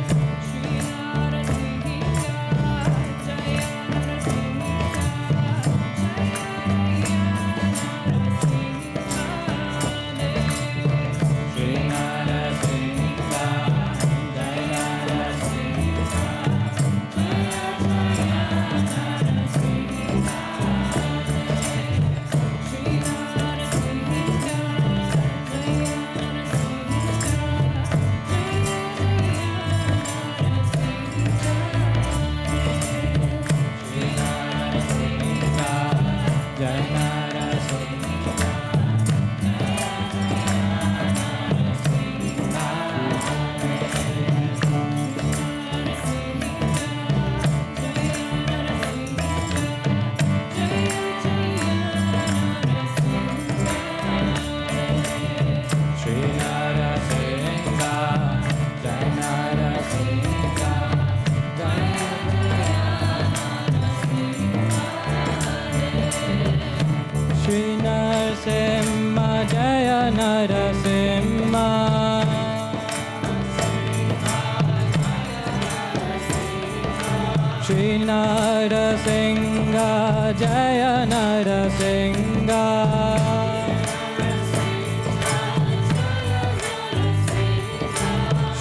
Shri Narasingha, Jaya Narasingha, Shri Narasingha, Jai Narasingha, Shri Narasimha Jaya Narasimha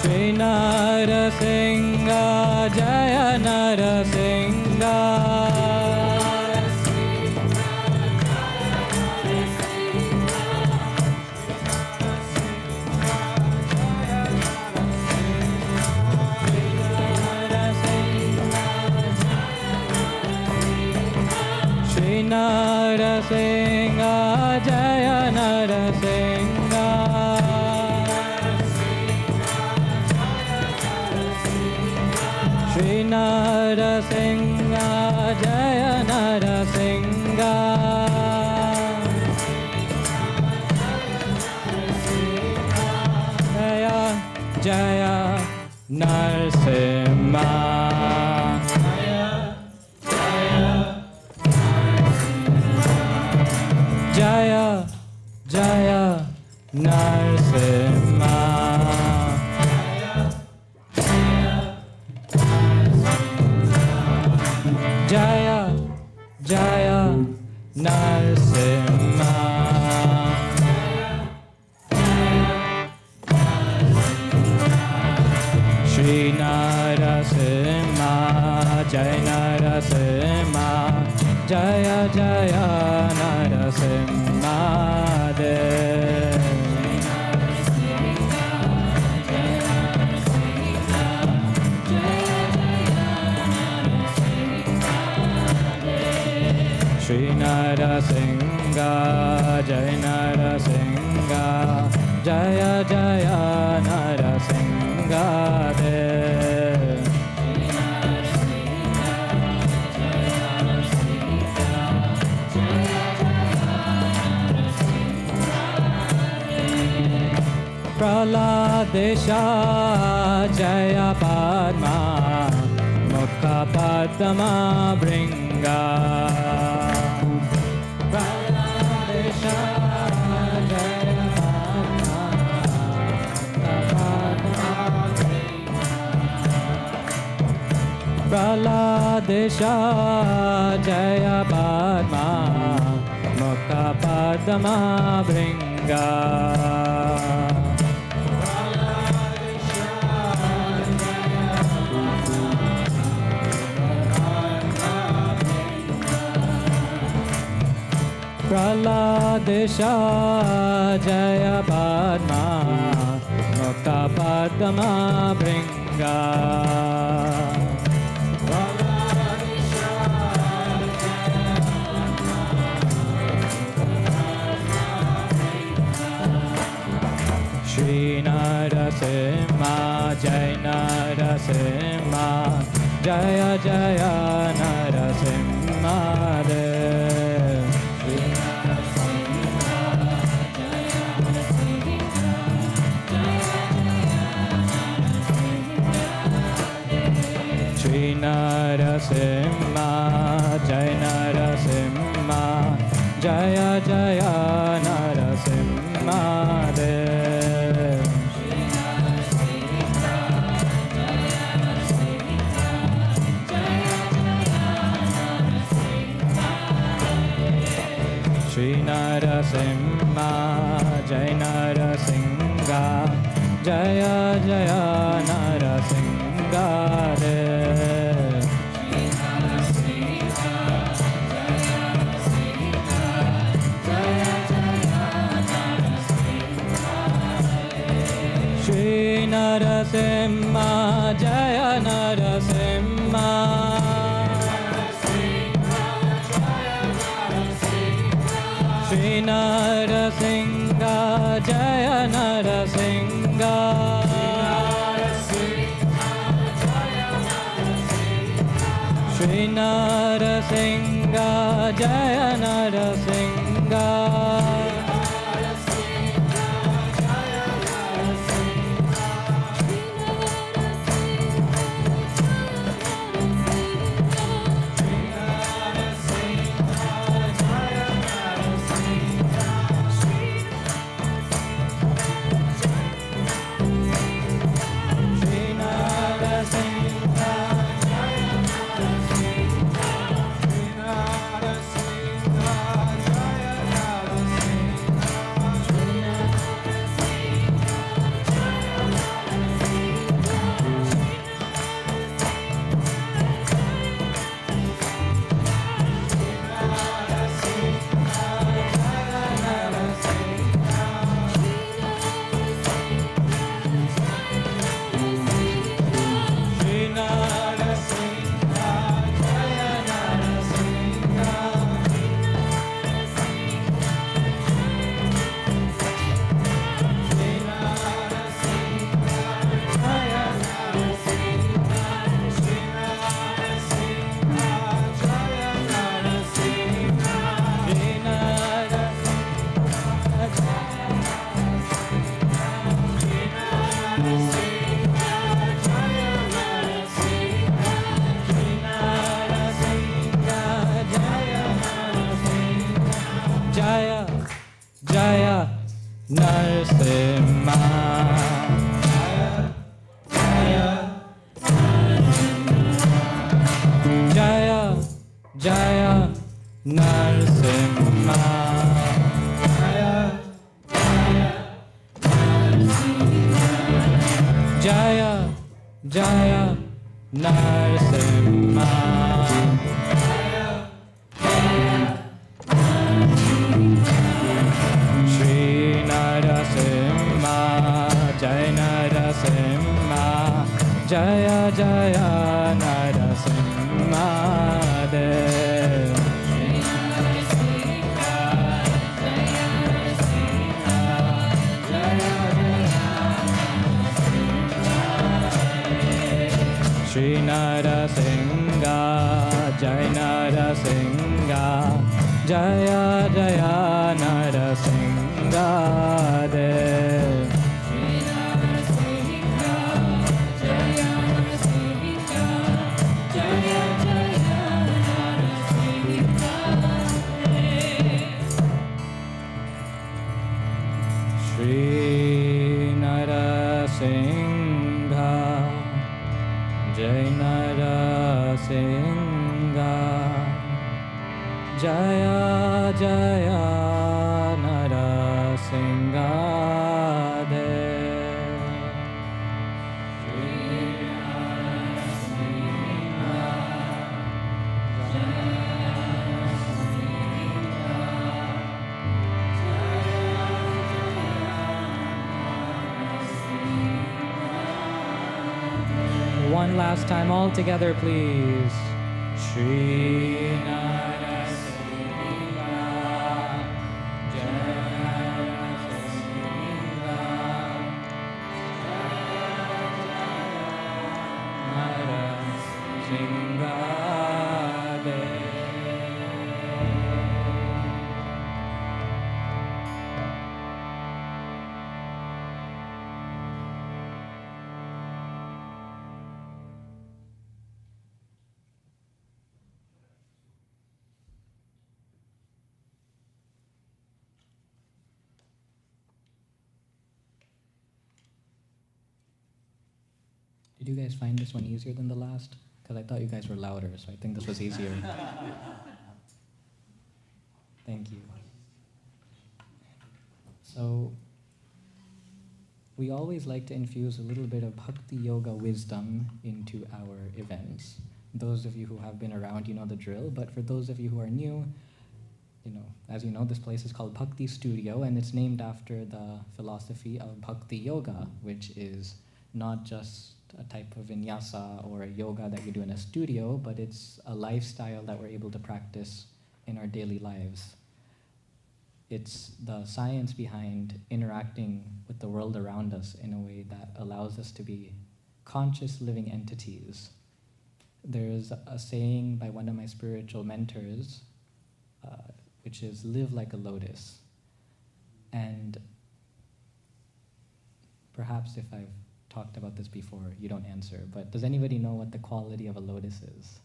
Shri Narasimha Jaya Narasimha Narasimha Jaya Narasimha Shri Narasimha Jaya Narasimha Jaya Jaya Narasimha Jaya Jaya Narasimha Jaya Jaya Narasimha Shri Narasimha Jaya Narasimha Jaya Jaya Narasimha Dev Shri Narasimha Jaya Narasimha Jaya Jaya Narasimha Dev Praladesha Jaya Padma Mukha Padma Bringa Praladesha Jaya Padma Mukha Padma Bringa Praladesha Jaya Padma Mukha Padma Bringa Praladesha Jaya Padma Mukha Padma Bringa Shri Narasimha Jaya Narasimha Jaya Jaya Narasimha Dev Shri Narasimha Jaya Narasimha Jaya Jaya Narasimha Dev Shri Narasimha Jaya Narasimha Jaya Jaya Narasimha Dev Shri Narasimha Jaya Narasimha Shri Narasimha Jaya Narasimha Shri Narasimha Jaya Narasimha Shri Jaya Narasimha. Jaya Jaya Jaya Narasimha. Shri Narasimha, Jai Narasimha, Jaya Jaya Narasimha Dev. Shri Narasingha, Jai Narasingha, Jaya Jaya Narasingha Dev. Shri Narasingha, Jai Narasingha, Jaya Jaya Narasingha Dev. One last time, all together, please. Shri Narasingha, Jai Narasingha, Narasingha Dev. Did you guys find this one easier than the last? Because I thought you guys were louder, so I think this was easier. Thank you. So, we always like to infuse a little bit of Bhakti Yoga wisdom into our events. Those of you who have been around, you know the drill, but for those of you who are new, as you know, this place is called Bhakti Studio, and it's named after the philosophy of Bhakti Yoga, which is not just a type of vinyasa or a yoga that you do in a studio, but it's a lifestyle that we're able to practice in our daily lives. It's the science behind interacting with the world around us in a way that allows us to be conscious living entities. There's a saying by one of my spiritual mentors, which is live like a lotus. And perhaps if I've talked about this before, you don't answer, but does anybody know what the quality of a lotus is?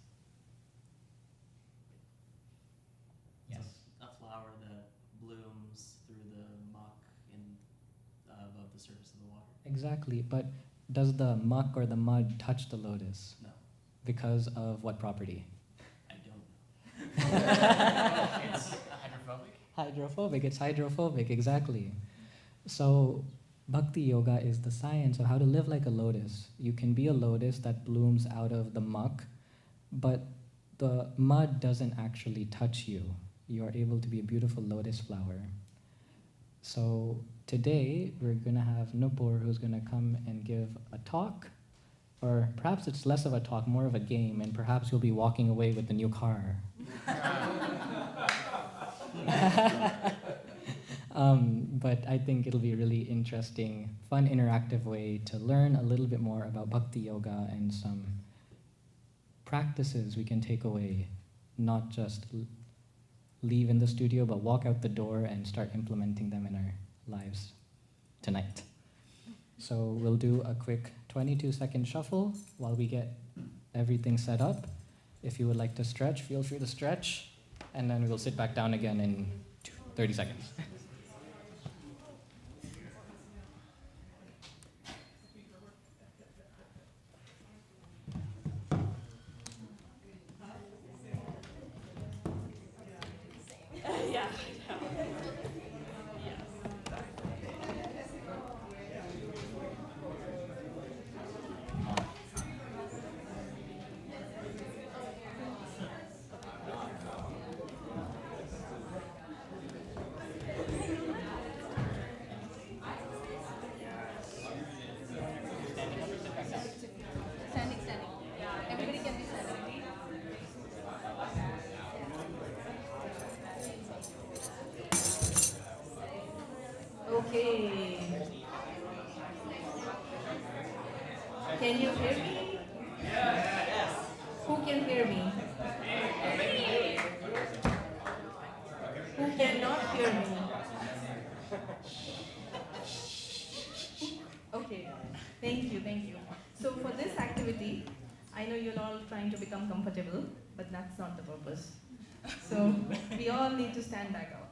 Yes. A flower that blooms through the muck above the surface of the water. Exactly, but does the muck or the mud touch the lotus? No. Because of what property? I don't know. It's hydrophobic. It's hydrophobic, exactly. So Bhakti Yoga is the science of how to live like a lotus. You can be a lotus that blooms out of the muck, but the mud doesn't actually touch you. You are able to be a beautiful lotus flower. So today we're going to have Nupur, who's going to come and give a talk, or perhaps it's less of a talk, more of a game, and perhaps you'll be walking away with the new car. But I think it'll be a really interesting, fun, interactive way to learn a little bit more about Bhakti Yoga and some practices we can take away, not just leave in the studio, but walk out the door and start implementing them in our lives tonight. So we'll do a quick 22-second shuffle while we get everything set up. If you would like to stretch, feel free to stretch, and then we'll sit back down again in 30 seconds. Yeah. Standing, standing. Everybody can be standing. Okay. Can you hear me? Who can hear me? Who cannot hear me? Okay. Thank you, thank you. So for this activity, I know you're all trying to become comfortable, but that's not the purpose. So we all need to stand back up.